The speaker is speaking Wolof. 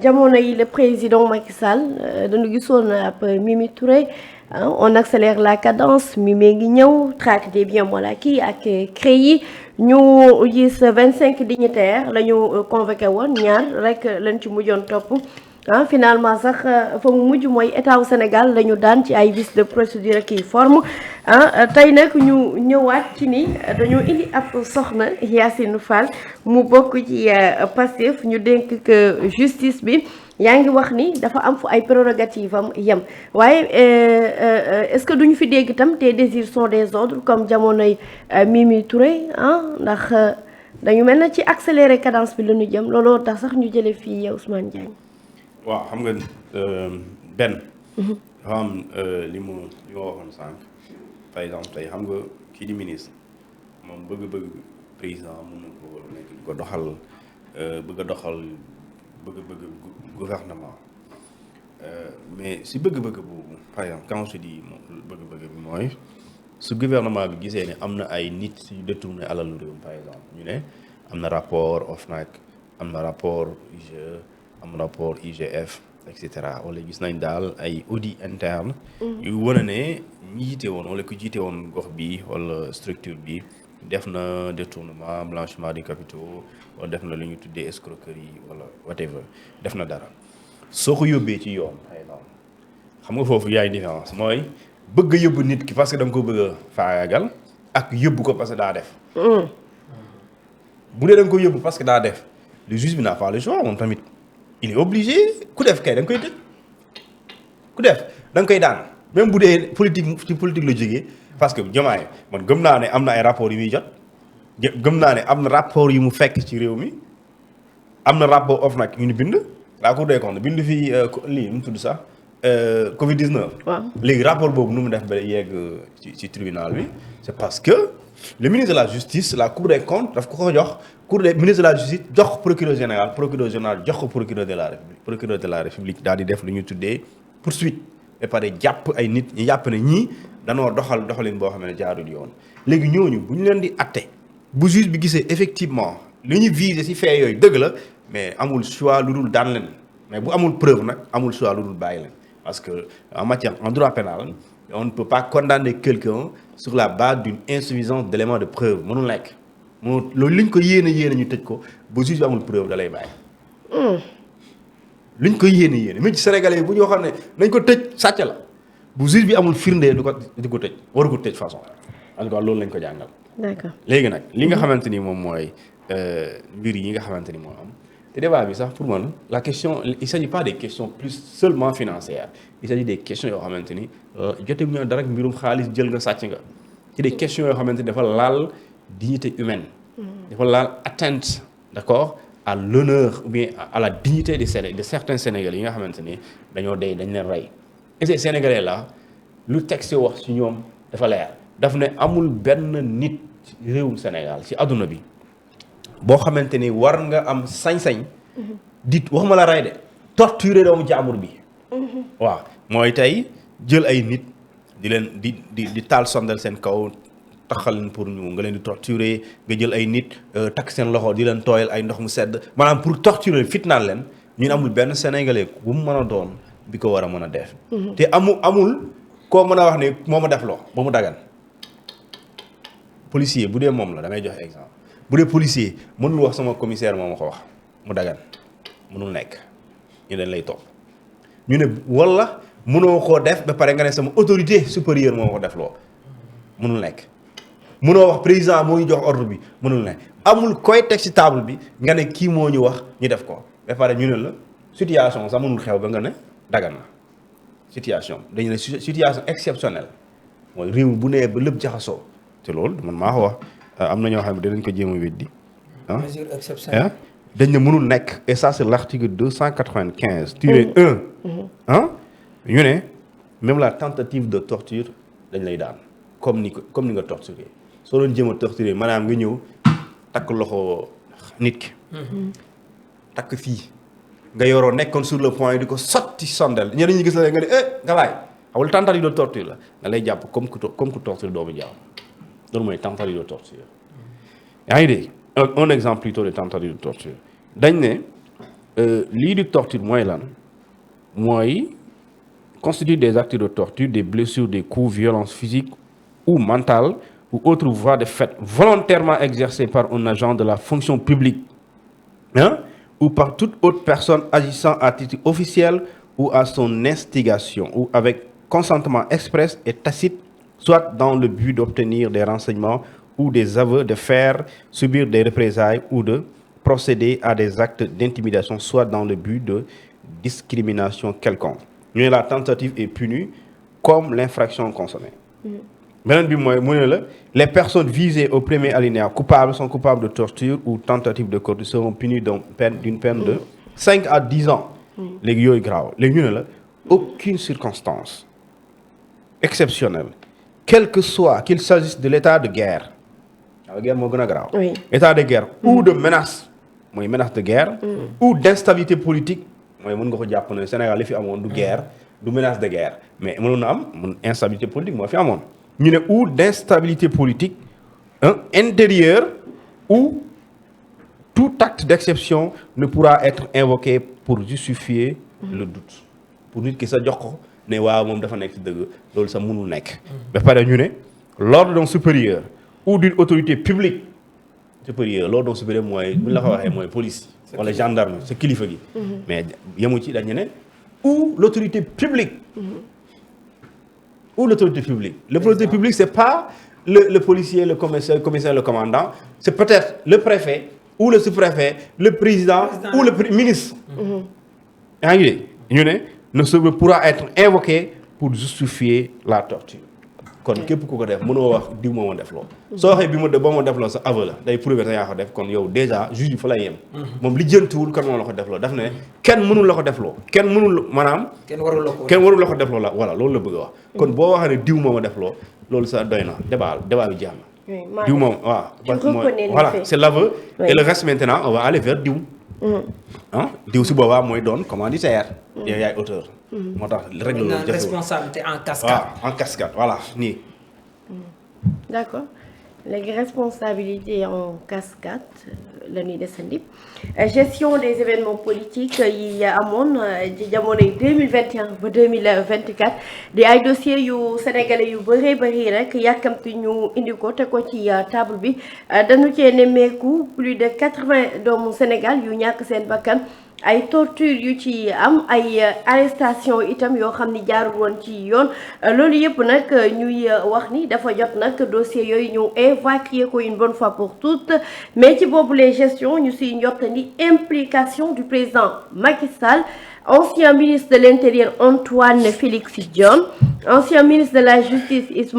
jamono yi le président Macky Sall dañu gisoon ab Mimi Touré on accélère la cadence Mimi ngi ñëw traque des biens mal acquis ak CREI ñu gis 25 dignitaires la ñu convoqué woon ñaar rek lañ ci mujjoon topp finalement sax fa mu mujj mooy état wu Sénégal la ñu daan ci ay vices de procédure kii forme tey nag ñu ñëwaat ci ni dañoo indi ab soxna Yacine Fall mu bokk ci Pastef ñu dénk que justice bi yaa ngi wax ni dafa am fu ay prérogatives am yem waaye est-ce que duñu fi dégg itam tes désirs sont des ordres comme jamonoy Mimi Touré ndax dañu mel na ci accélérer cadence bi la ñu jëm looloo tax sax ñu jëlee fii Ousmane Diagne. waaw xam nga benn. dafa am li ma waxoon sànq par exemple tey xam nga kii di ministre moom bëgg-bëgg président mun na ko nekk di ko doxal bëgg-bëgg gouvernement mais si bëgg-bëgg boobu par exemple quand je dis bëgg-bëgg bi mooy su gouvernement bi gisee ne am na ay nit yu détourné alalu réew par exemple ñu ne am na rapport OFNAC am na rapport IGE am rapport IGF et cetera wala gis nañ daal ay audit interne yu wane ne ñi jiite woon wala ku jiite woon gox bi wala structure bi def na détournement blanchiment des capitaux wala def na lu ñu tuddee escroquerie wala whatever def na dara soo ko yóbbee ci yoon par exemple xam nga foofu yaay différence mooy bëgg a yóbbu nit ki parce que da nga ko bëgg a faagagal ak yóbbu ko parce que daa def bu dee da nga ko yóbbu parce que daa def le juge bi n'a pas le choix moom tamit il est obligé ku def kay da nga koy tëj ku def da nga koy daan même bu dee politique ci politique la jógee parce que Diomaye man gëm naa ne am na ay rapports yu muy jot gëm naa ne am na rapport yu mu fekk ci réew mi am na rapport OFNAC yu ñu bind la Cour des comptes bind fii lii mu tudd sax Covid 19. waaw léegi rapport boobu nu mu def ba yegg ci tribunal bi c'est parce que le ministre de la justice la Cour des comptes daf ko jox ministre de la justice jox procureur général jox ko procureur de la république daal di def lu ñu tuddee poursuite ba pare jàpp ay nit ñu jàpp ne ñii danoo doxalin boo xam ne jaarul yoon léegi ñooñu bu ñu leen di atte bu juge bi gisee effectivement li ñu visé ci fait yooyu dëgg la mais amul choix lu dul daan leen mais bu amul preuve nag amul choix lu dul bàyyi leen parce que en droit pénal on ne peut pas condamner quelqu'un sur la base d'une insuffisance d'éléments de preuve mënul nekk loolu liñ ko yéene ñu tëj ko ba juge bi amul preuve da lay bàyyi liñ ko yéene même ci sénégalais yi bu ñu waxoon ne nañ ko tëj sàcc la bu juge bi amul firnde du ko tëj waru ko tëj façon en tout cas loolu lañ ko jàngal. d'accord léegi nag li nga xamante ni moom mooy mbir yi nga xamante ni moo am te débat bi sax pour man la question il s'agit pas des questions plus seulement financières il s'agit des questions yoo xamante ni jote bu ñu dara ak mbirum xaalis jël nga sàcc nga ci des questions yoo xamante ni dafa laal dignité humaine dafa laal atteinte d'accord à l'honneur ou bien à la dignité de certains Sénégalais yi nga xamante ni dañoo dee dañ leen rey et ces Sénégalais là lu texte wax ci ñoom dafa leer daf ne amul benn nit ci réewum Sénégal ci àdduna bi boo xamante ni war nga am sañ-sañ di waxuma la rey de torturer doomu jaamur bi waaw mooy tey jël ay nit di leen di taal sondel seen kaw taxal leen pour ñu nga leen di torturer nga jël ay nit takk seen loxo di leen tooyal ay ndox mu sedd maanaam pour torturer fitnaal leen ñun amul benn sénégalais bu mu mën a doon bi ko war a mën a def te amul koo mën a wax ne moo ma def loo ba mu dagan policier bu dee moom la damay joxe exemple bu dee policier mënul wax sama commissaire moo ma ko wax mu dagan mënul nekk ñu leen lay topp ñu ne wala mënoo koo def ba pare nga ne sama autorité supérieure moo ma ko def loo mënul nekk mënoo wax président moo ñu jox ordre bi mënul nekk amul koy teg ci table bi nga ne kii moo ñu wax ñu def ko ba pare ñu ne la situation sax mënul xew ba nga ne dagan na situation dañu ne situation exceptionnelle mooy réew bu nee ba lépp jaxasoo te loolu man maa ko wax am na ñoo xam ne dinañ ko jéem a weddi mesure exceptionnelle dañ ne mënul nekk et ça c'est l'article 295 tiré 1 ñu ne même la tentative de torture dañ lay daan comme ni nga torturé soo doon jéem a torturé maanaam nga ñëw takk loxo nit ki takk fii nga yoroo nekkoon sur le point di ko sotti sondel ñeneen ñi gis la nga ne nga laay xawul tentative de torture la nga lay jàpp comme ku torture doomu jaam loolu mooy tentative de torture yaa ngi dégg un exemple plutôt de tentative de torture dañ ne lii di torture mooy lan mooy constitue des actes de torture, des blessures, des coups, violences physiques ou mentales ou autres voies de fait volontairement exercées par un agent de la fonction publique, hein, ou par toute autre personne agissant à titre officiel ou à son instigation ou avec consentement express et tacite, soit dans le but d'obtenir des renseignements ou des aveux, de faire subir des représailles ou de procéder à des actes d'intimidation, soit dans le but de discrimination quelconque. La tentative est punie comme l'infraction consommée. Les personnes visées au premier alinéa coupables sont coupables de torture ou tentative de torture seront punies d'une peine de 5 à 10 ans. Les grave. Aucune circonstance exceptionnelle, quel que soit qu'il s'agisse de l'état de guerre, la guerre est grave, oui. État de guerre ou de menace, menace de guerre, ou d'instabilité politique, le Sénégal de guerre, de menace de guerre, mais instabilité politique, ou d'instabilité politique intérieure ou tout acte d'exception ne pourra être invoqué pour justifier le doute. Pour dire que ça ne waaw moom dafa nekk ci dëgg loolu sax mënul nekk. ba pare ñu ne l'ordre d'un supérieur ou d'une autorité publique supérieure l'ordre d'un supérieur mooy bu ñu la ko waxee mooy police wala gendarme sa kilifa gi. mais yemu ci dañu ne ou l'autorité publique. Ou l'autorité publique. L'autorité publique c'est pas le policier, le commissaire, le commandant, c'est peut-être le préfet ou le sous-préfet, le président ou le ministre. Ne pourra être invoqué pour justifier la torture. Kon képp ku ko def mënoo wax diw moo ma def loolu. Soo waxee bi ma def ba ma def loolu sa aveu la day prouver te yaa ko def kon yow déjà juge bi fa lay yem. Moom lijjantiwul kan moo la ko def loolu daf ne kenn mënul la ko def loolu. Kenn mënul maanaam. Kenn warul la ko def loolu la voilà loolu la bëgg a wax. Kon boo waxee ne diw moo ma def loolu sa doy na débat bi jeex na. Diw moom waaw. Voilà c'est l'aveu et le reste maintenant on va aller vers diw. Diw si boobaa mooy doon commanditaire. yow yaay auteur. moo tax règle loolu jafe responsabilité en cascade. En cascade voilà nii. D'accord léegi responsabilité en cascade la ñuy desandi gestion des événements politiques yi amoon ci jamonoy 2021 ba 2024 di ay dossiers yu sénégalais yu bëri rek yàkkamti ñu indi ko te ko ci table bi dañu cee nemmeeku plus de 80 doomu Sénégal yu ñàkk seen bakkan ay torture yu ci am ay arrestation itam yoo xam ni jaarul woon ci yoon loolu yëpp nag ñuy wax ni dafa jot nag dossier yooyu ñu évacuer ko une bonne fois pour toutes mais ci boobu les gestions ñu siy njort ni implication du président Macky Sall ancien ministre de l'Intérieur Antoine Félix Diome ancien ministre de la Justice